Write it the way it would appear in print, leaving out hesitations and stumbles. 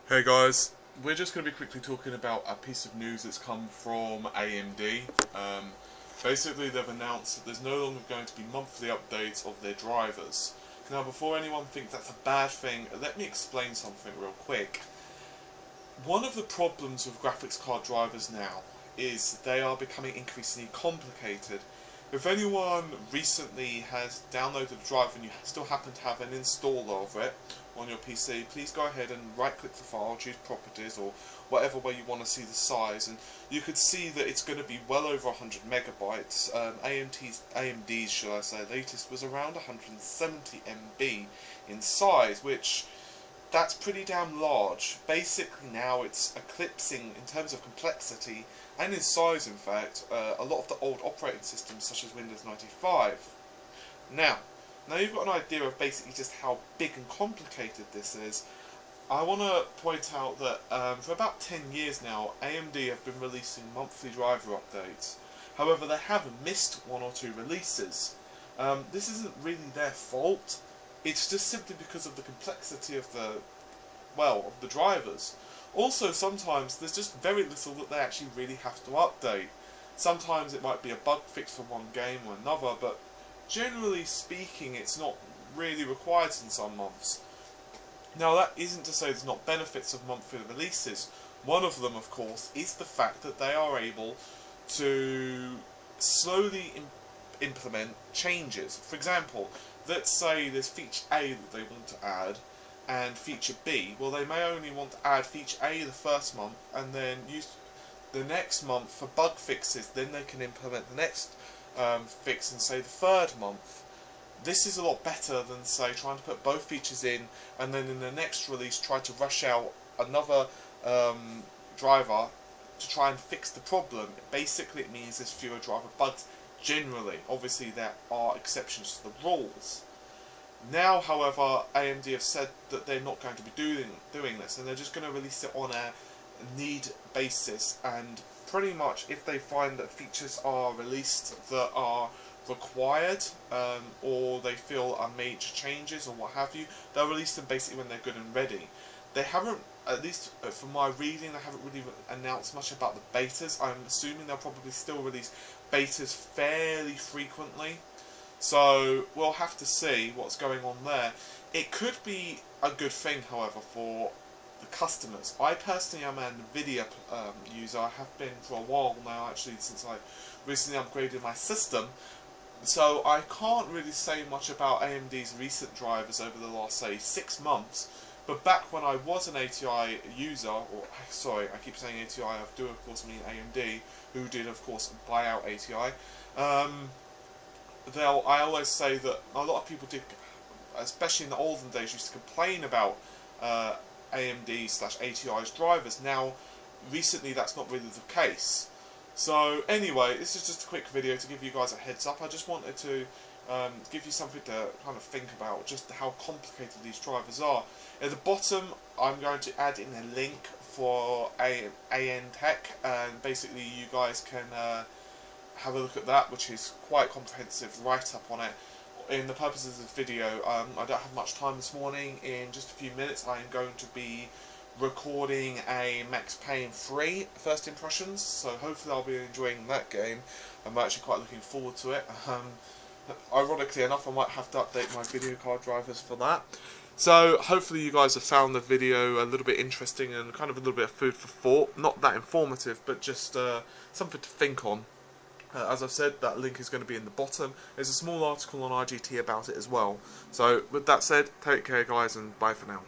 Hey guys, we're just going to be quickly talking about a piece of news that's come from AMD. Basically they've announced that there's no longer going to be monthly updates of their drivers. Now before anyone thinks that's a bad thing, let me explain something real quick. One of the problems with graphics card drivers now is they are becoming increasingly complicated. If anyone recently has downloaded a driver and you still happen to have an installer of it on your PC, please go ahead and right click the file, choose properties or whatever way you want to see the size, and you could see that it's going to be well over 100 megabytes. AMD's, should I say, latest was around 170 MB in size, which that's pretty damn large. Basically now it's eclipsing, in terms of complexity and in size in fact, a lot of the old operating systems such as Windows 95. Now you've got an idea of basically just how big and complicated this is. I want to point out that for about 10 years now AMD have been releasing monthly driver updates. However, they have missed one or two releases. This isn't really their fault. It's just simply because of the complexity of the drivers. Also, sometimes there's just very little that they actually really have to update. Sometimes it might be a bug fix for one game or another, but generally speaking it's not really required in some months. Now that isn't to say there's not benefits of monthly releases. One of them, of course, is the fact that they are able to slowly implement changes. For example, let's say there's feature A that they want to add and feature B. Well, they may only want to add feature A the first month and then use the next month for bug fixes. Then they can implement the next fix in, say, the third month. This is a lot better than, say, trying to put both features in and then in the next release try to rush out another driver to try and fix the problem. Basically it means there's fewer driver bugs generally. Obviously there are exceptions to the rules. Now, however, AMD have said that they're not going to be doing this, and they're just going to release it on a need basis, and pretty much if they find that features are released that are required, or they feel are major changes or what have you, they'll release them basically when they're good and ready. They haven't, at least from my reading, they haven't really announced much about the betas. I'm assuming they'll probably still release betas fairly frequently. So we'll have to see what's going on there. It could be a good thing, however, for the customers. I personally am an Nvidia user. I have been for a while now, actually, since I recently upgraded my system. So I can't really say much about AMD's recent drivers over the last, say, 6 months. But back when I was an ATI user, or sorry, I keep saying ATI, I do of course mean AMD, who did of course buy out ATI. I always say that a lot of people did, especially in the olden days, used to complain about AMD/ATI's drivers. Now, recently that's not really the case. So anyway, this is just a quick video to give you guys a heads up. I just wanted to give you something to kind of think about, just how complicated these drivers are. At the bottom, I'm going to add in a link for AN Tech, and basically you guys can have a look at that, which is quite comprehensive write-up on it. In the purposes of the video, I don't have much time this morning. In just a few minutes I am going to be recording a Max Payne 3 first impressions, so hopefully I'll be enjoying that game. I'm actually quite looking forward to it. Ironically enough, I might have to update my video card drivers for that. So hopefully you guys have found the video a little bit interesting and kind of a little bit of food for thought. Not that informative, but just something to think on. As I've said, that link is going to be in the bottom. There's a small article on RGT about it as well. So with that said, take care guys, and bye for now.